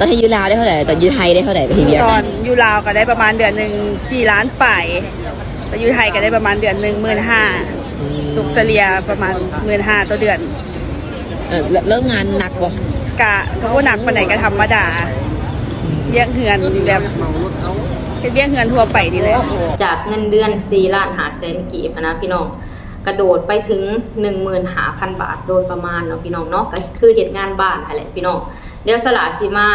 ตอนที่ยูลาวได้เท่าไหร่ตอนยูไทยได้เท่าไหร่ไปทีเดียวตอนยูลาวก็ได้ประมาณเดือนหนึ่ง4 ล้านป่ายไปยูไทยก็ได้ประมาณเดือนหนึ่ง15,000ตกเฉลี่ยประมาณ15,000ต่อเดือนเลิกงานหนักบ่ก็บ่หนักปานใดก็ธรรมดาเบี้ยเฮือนแบบเป็นเบี้ยเฮือนทั่วไปนี่แหละจากเงินเดือน4,500,000 กีบนะพี่น้องกระโดดไปถึง 15,000 บาทโดยประมาณเนาะพี่น้องเนาะก็คือเฮ็ดงานบ้านนั่นแหละพี่น้องเดี๋ยวสละสิมา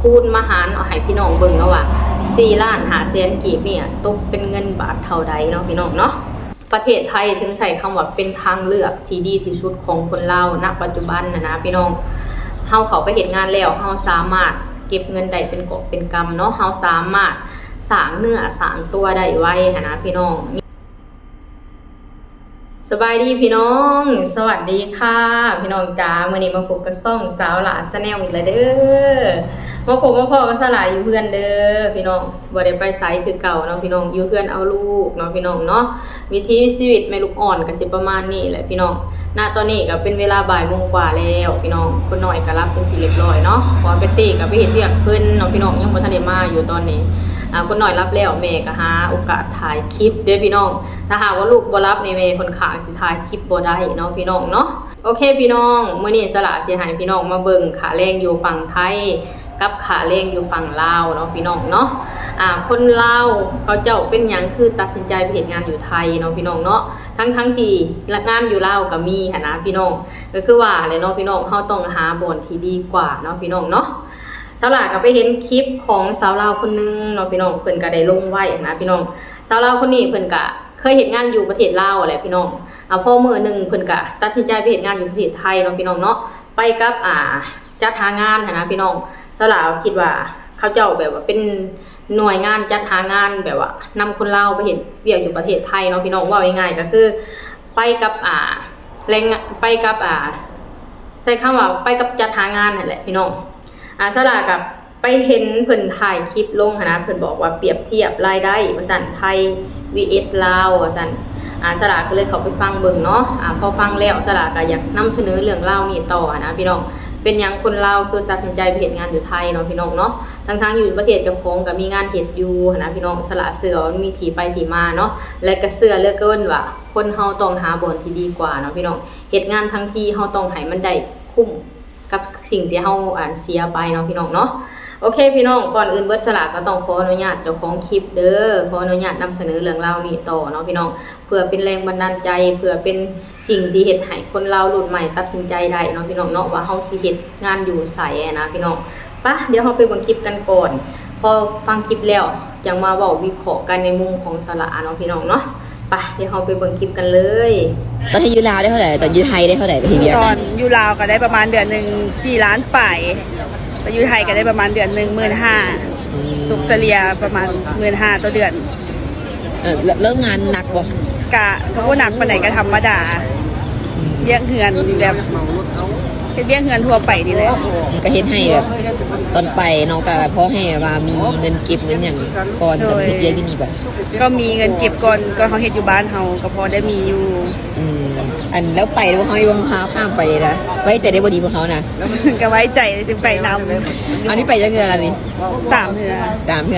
คูณมาหารเอาให้พี่น้องเบิ่งเนาะว่า4,500,000 กีบเนี่ยตกเป็นเงินบาทเท่าใดเนาะพี่น้องเนาะประเทศไทยถึงใช้คำว่าเป็นทางเลือกที่ดีที่สุดของคนลาวณปัจจุบันนะพี่น้องเฮาเขาไปเฮ็ดงานแล้วเฮาสามารถเก็บเงินได้เป็นกอบเป็นกำเนาะเฮาสามารถสร้างเนื้อสร้างตัวได้ไว้นะพี่น้องสบายดีพี่น้องสวัสดีค่ะพี่น้องจ๋ามื้อนี้มาพบกับช่องสาวหลาชาแนลอีกแล้วเด้อมาพบมาพ่อกับสาวหลาอยู่เพื่อนเด้อพี่น้องบ่ได้ไปไสคือเก่าเนาะพี่น้องอยู่เพื่อนเอาลูกเนาะพี่น้องเนาะวิถีชีวิตแม่ลูกอ่อนก็สิประมาณนี้แหละพี่น้องณตอนนี้ก็เป็นเวลาบ่ายโมงกว่าแล้วพี่น้องคนน้อยก็รับเป็นที่เรียบร้อยเนาะพอไปตีก็ไปเฮ็ดเวียกเพิ่นเนาะพี่น้องยังบ่ทันได้มาอยู่ตอนนี้คนน้อยรับแล้วแม่ก็หาโอกาสถ่ายคลิปเด้อพี่น้องถ้าหากว่าลูกบ่รับนี่แม่ค่อนข้างสิถ่ายคลิปบ่ได้เนาะพี่น้องเนาะโอเคพี่น้องมื้อนี้สละสิให้พี่น้องมาเบิ่งขาแรงอยู่ฝั่งไทยกับขาแรงอยู่ฝั่งลาวเนาะพี่น้องเนาะคนลาวเขาเจ้าเป็นหยังคือตัดสินใจไปเฮ็ดงานอยู่ไทยเนาะพี่น้องเนาะทั้งที่งานอยู่ลาวก็มีค่ะนะพี่น้องก็คือว่าเลยเนาะพี่น้องเฮาต้องหาบ่อนที่ดีกว่าเนาะพี่น้องเนาะสาวลาวก็ไปเห็นคลิปของสาวลาวคนนึงเนาะพี่น้องเพิ่นก็ได้ลงไว้นะพี่น้องสาวลาวคนนี้เพิ่นก็เคยเฮ็ดงานอยู่ประเทศลาวแหละพี่น้องพอมื้อนึงเพิ่นก็ตัดสินใจไปเฮ็ดงานอยู่ประเทศไทยเนาะพี่น้องเนาะไปกับจัดหางานนะพี่น้องสาวลาวคิดว่าเขาเจ้าแบบว่าเป็นหน่วยงานจัดหางานแบบว่านำคนลาวไปเฮ็ดเวียกอยู่ประเทศไทยเนาะพี่น้องว่าง่ายๆก็คือไปกับแรงไปกับใช้คำว่าไปกับจัดหางานนั่นแหละพี่น้องสลากับไปเห็นเพิ่นถ่ายคลิปลงนะเพิ่นบอกว่าเปรียบเทียบรายได้ว่าซั่นไทย vs ลาวว่าซั่นสลาก็เลยเข้าไปฟังเบิ่งเนาะพอฟังแล้วสลาก็อยากนำเสนอเรื่องลาวนี่ต่อนะพี่น้องเป็นหยังคนลาวคือตัดสินใจไปเฮ็ดงานอยู่ไทยเนาะพี่น้องเนาะทั้งอยู่ประเทศเจ้าของก็มีงานเฮ็ดอยู่นะพี่น้องสละเสือมีที่ไปที่มาเนาะและก็เชื่อเหลือเกินว่าคนเฮาต้องหาบ่อนที่ดีกว่าเนาะพี่น้องเฮ็ดงานทั้งที่เฮาต้องให้มันได้คุ้มกับสิ่งที่เฮาเสียไปเนาะพี่น้องเนาะโอเคพี่น้องก่อนอื่นเบิดสลากก็ต้องขออนุญาตเจ้าของคลิปเด้อขออนุญาตนำเสนอเรื่องราวนี้ต่อเนาะพี่น้องเพื่อเป็นแรงบันดาลใจเพื่อเป็นสิ่งที่เฮ็ดให้คนลาวรุ่นใหม่ตัดสินใจได้เนาะพี่น้องเนาะว่าเฮาสิเฮ็ดงานอยู่ไสนะพี่น้องปะเดี๋ยวเฮาไปเบิ่งคลิปกันก่อนพอฟังคลิปแล้วจังมาเว้าวิเคราะห์กันในมุมของสละเนาะพี่น้องเนาะปะเดี๋ยวเฮาไปเบิ่งคลิปกันเลยตอนที่ยูลาวได้เท่าไหร่ตอนยูไทยได้เท่าไหร่ไปทีเดียวตอนยูลาวก็ได้ประมาณเดือนหนึ่ง4 ล้านป่ายไปยูไทยก็ได้ประมาณเดือนหนึ่ง15,000ตกเฉลี่ยประมาณ15,000ต่อเดือนเลิกงานหนักบ่ก็บ่หนักปานใดก็ธรรมดาเบี้ยเฮือนแบบเป็นเบี้ยเฮือนทั่วไปนี่แหละก็เฮ็ดให้แบบตอนไปน้องก็พอให้ว่ามีเงินเก็บเงินอย่างก่อนตอนเฮ็ดเรียนที่นี่บ่ก็มีเงินเก็บก่อนเฮาเฮ็ดอยู่บ้านเฮาก็พอได้มีอยู่อันแล้วไปบ่เฮาอยู่เฮาข้ามไปนะไว้ใจได้บ่ดีบ่เฮานะก็ไว้ใจจึงไปนำอันนี้ไปจักเทื่อละนี่3เทื่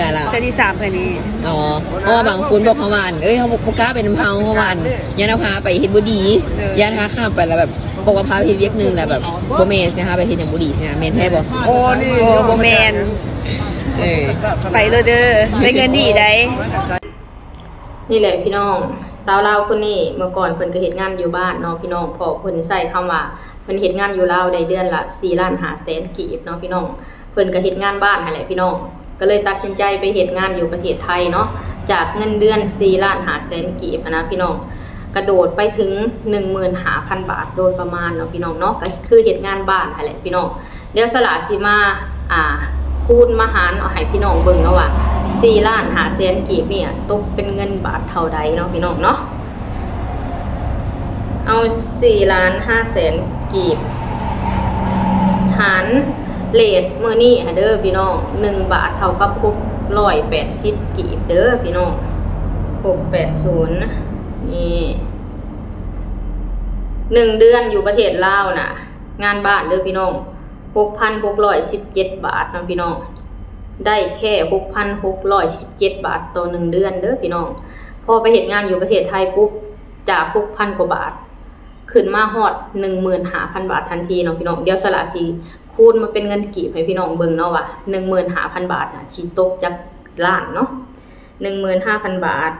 อแล้วเทื่อที่3เทื่อนี้อ๋อเพราะว่าบางคนบอกเขาว่าเฮาบ่กล้าไปนำเฮาเพราะว่ายันพาไปเฮ็ดบ่ดียันพาข้ามไปแล้วแบบบอกว่าพาไปเฮ็ดเวียกนึงแล้วแบบบ่แม่นสิฮะไปเฮ็ดหยังบ่ดีสินะแม่นแท้บ่โอ้นี่บ่แม่นไปเลยเด้อได้เงินดีได้นี่แหละพี่น้องสาวลาวคนนี้เมื่อก่อนเพิ่นก็เฮ็ดงานอยู่บ้านเนาะพี่น้องพอเพิ่นใช้คำว่าเพิ่นเฮ็ดงานอยู่ลาวได้เดือนละ4,500,000 กีบเนาะพี่น้องเพิ่นก็เฮ็ดงานบ้านนั่นแหละพี่น้องก็เลยตัดสินใจไปเฮ็ดงานอยู่ประเทศไทยเนาะจากเงินเดือน4,500,000 กีบนะพี่น้องกระโดดไปถึง 15,000 บาทโดยประมาณเนาะพี่น้องเนาะก็คือเฮ็ดงานบ้านนั่นแหละพี่น้องเดี๋ยวสละสิมาคูณมาหารเอาให้พี่น้องเบิ่งเนาะว่า4,500,000 กีบเนี่ยตกเป็นเงินบาทเท่าใดเนาะพี่น้องเนาะเอา4,500,000 กีบหารเรทมื้อนี้เด้อพี่น้อง1 บาทเท่ากับ680 กีบเด้อพี่น้อง680นี่1 เดือนอยู่ประเทศลาวน่ะงานบ้านเด้อพี่น้อง 6,617 บาทเนาะพี่น้องได้แค่ 6,617 บาทต่อ1เดือนเด้อพี่น้องพอไปเฮ็ดงานอยู่ประเทศไทยปุ๊บจาก 6,000 กว่าบาทขึ้นมาฮอด 15,000 บาททันทีเนาะพี่น้องเดี๋ยวสละสิคูณมาเป็นเงินกีบให้พี่น้องเบิ่งเนาะว่า 15,000 บาทน่ะสิตกจากล้านเนาะ 15,000 บาท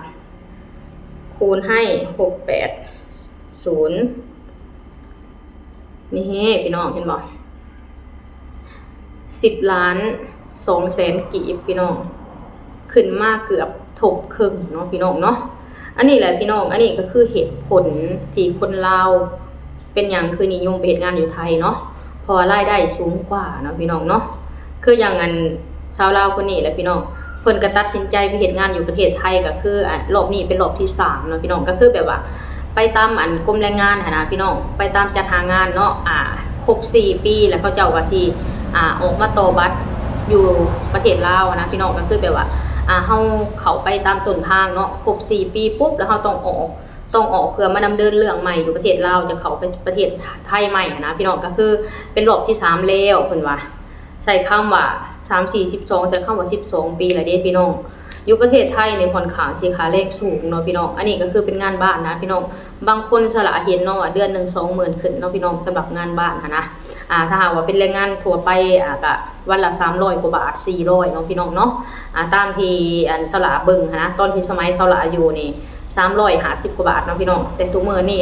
คูณให้680นี่พี่น้องเห็นบ่10 ล้าน2แสนกีบพี่น้องขึ้นมาเกือบทบครึ่งเนาะพี่น้องเนาะอันนี้แหละพี่น้องอันนี้ก็คือเหตุผลที่คนลาวเป็นอย่างคือนิยมไปเฮ็ดงานอยู่ไทยเนาะเพราะรายได้สูงกว่าเนาะพี่น้องเนาะคืออย่างอันชาวลาวคนนี้แหละพี่น้องเพิ่นก็ตัดสินใจไปเฮ็ดงานอยู่ประเทศไทยก็คือรอบนี้เป็นรอบที่3เนาะพี่น้องก็คือแบบว่าไปตามกรมแรงงานหั่นนะพี่น้องไปตามจัดหางานเนาะครบ4ปีแล้วเขาเจ้าก็สิออกมาต่อบัตรอยู่ประเทศลาวนะพี่น้องก็คือแบบว่าเฮาเข้าไปตามต้นทางเนาะครบ4ปีปุ๊บแล้วเฮาต้องออกเพื่อมาดำเนินเรื่องใหม่อยู่ประเทศลาวจะเข้าไปประเทศไทยใหม่นะพี่น้องก็คือเป็นรอบที่3แล้วเพิ่นว่าใส่คำว่า3 4 12แต่คำว่า12ปีแล้วเด้พี่น้องอยู่ประเทศไทยในค่อนข้างสิค่าแรงสูงเนาะพี่น้องอันนี้ก็คือเป็นงานบ้านนะพี่น้องบางคนสละเห็นเนาะเดือนนึง 20,000 ขึ้นเนาะพี่น้องสำหรับงานบ้านนะถ้าหากว่าเป็นแรงงานทั่วไปก็วันละ300 กว่าบาท400เนาะพี่น้องเนาะตามที่สละเบิ่งนะตอนที่สมัยสละอยู่นี่350 กว่าบาทเนาะพี่น้องแต่ทุกมื้อนี่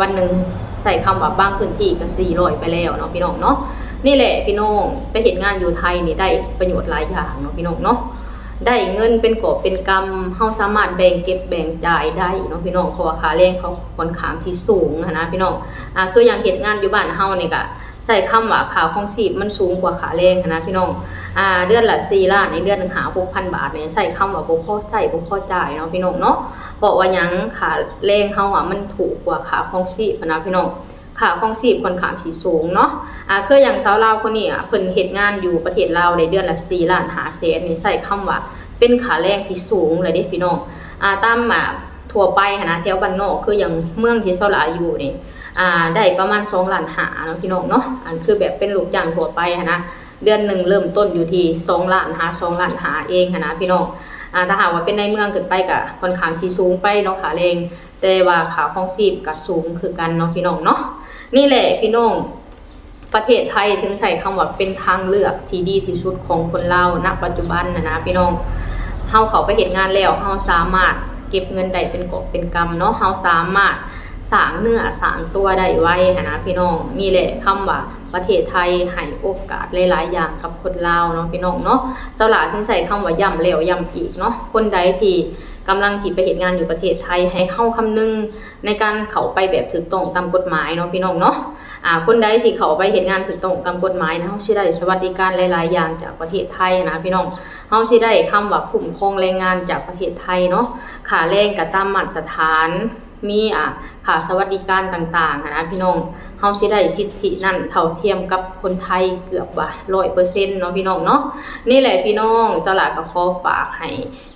วันนึงใส่คำว่าบางพื้นที่ก็400ไปแล้วเนาะพี่น้องเนาะนี่แหละพี่น้องไปเฮ็ดงานอยู่ไทยนี่ได้ประโยชน์หลายอย่างเนาะพี่น้องเนาะได้เงินเป็นกอบเป็นกำเฮาสามารถแบ่งเก็บแบ่งจ่ายได้เนาะพี่น้องเพราะว่าค่าแรงเขาค่อนข้างที่สูงนะพี่น้องคืออย่างเฮ็ดงานอยู่บ้านเฮานี่ก็ใส่คำว่าค่าครองชีพมันสูงกว่าค่าแรงนะพี่น้องเดือนละ4ล้านในเดือนนึงหา 6,000 บาทเนี่ยใส่คำว่าบ่พอใช้บ่พอจ่ายเนาะพี่น้องเนาะเพราะว่าหยังค่าแรงเฮามันถูกกว่าค่าครองชีพนะพี่น้องค่าครองชีพค่อนข้างสิสูงเนาะคืออย่างสาวลาวคนนี้เพิ่นเฮ็ดงานอยู่ประเทศลาวได้เดือนละ4ล้าน5แสนนี่ใส่คำว่าเป็นค่าแรงที่สูงเลยเด้พี่น้องตามทั่วไปนะแถวบ้านนอกคืออย่างเมืองที่สาวลาวอยู่นี่ได้ประมาณ2ล้าน5เนาะพี่น้องเนาะคือแบบเป็นลูกจ้างทั่วไปนะเดือนนึงเริ่มต้นอยู่ที่2ล้าน5เองนะพี่น้องถ้าหากว่าเป็นในเมืองขึ้นไปก็ค่อนข้างสิสูงไปเนาะค่าแรงแต่ว่าค่าครองชีพก็สูงคือกันเนาะพี่น้องเนาะนี่แหละพี่น้องประเทศไทยถึงใช้คำว่าเป็นทางเลือกที่ดีที่สุดของคนลาวณปัจจุบันนะพี่น้องเฮาเข้าไปเฮ็ดงานแล้วเฮาสามารถเก็บเงินได้เป็นกอบเป็นกำเนาะเฮาสามารถสร้างเนื้อสร้างตัวได้ไว้นะพี่น้องนี่แหละคำว่าประเทศไทยให้โอกาสหลายๆอย่างกับคนลาวเนาะพี่น้องเนาะสลาถึงใส่คำว่าย้ำแล้วย้ำอีกเนาะคนใดที่กำลังสิไปเฮ็ดงานอยู่ประเทศไทยให้เข้าคำนึงในการเข้าไปแบบถูกต้องตามกฎหมายเนาะพี่น้องเนาะคนใดที่เข้าไปเฮ็ดงานถูกต้องตามกฎหมายเฮาสิได้สวัสดิการหลายๆอย่างจากประเทศไทยนะพี่น้องเฮาสิได้คำว่าคุ้มครองแรงงานจากประเทศไทยเนาะค่าแรงก็ตามมาตรฐานมีค่าสวัสดิการต่างๆนะพี่น้องเฮาสิได้สิทธินั่นเท่าเทียมกับคนไทยเกือบว่า 100% เนาะพี่น้องเนาะนี่แหละพี่น้องเจ้าหลาก็ขอฝากให้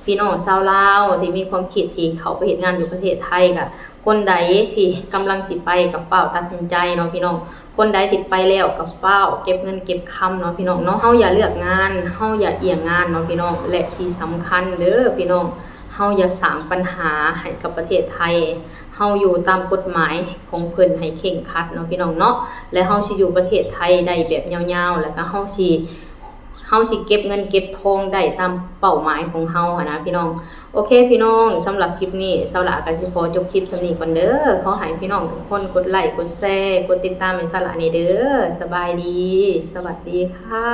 พี่น้องชาวลาวที่มีความคิดที่เขาไปเฮ็ดงานอยู่ประเทศไทยก็คนใดที่กำลังสิไปกับเป้าตัดสินใจเนาะพี่น้องคนใดที่ไปแล้วกับเป้าเก็บเงินเก็บคำเนาะพี่น้องเนาะเฮาอย่าเลือกงานเฮาอย่าเอี่ยงงานเนาะพี่น้องและที่สำคัญเด้อพี่น้องเฮาอย่าสร้างปัญหาให้กับประเทศไทยเฮาอยู่ตามกฎหมายของเพิ่นให้เคร่งครัดเนาะพี่น้องเนาะและเฮาสิอยู่ประเทศไทยได้แบบยาวๆแล้วก็เฮาสิเก็บเงินเก็บทองได้ตามเป้าหมายของเฮานะพี่น้องโอเคพี่น้องสำหรับคลิปนี้สาวหลาก็สิขอจบคลิปสำนี้ก่อนเด้อขอให้พี่น้องทุกคนกดไลค์กดแชร์กดติดตามให้สาวหลานี่เด้อสบายดีสวัสดีค่ะ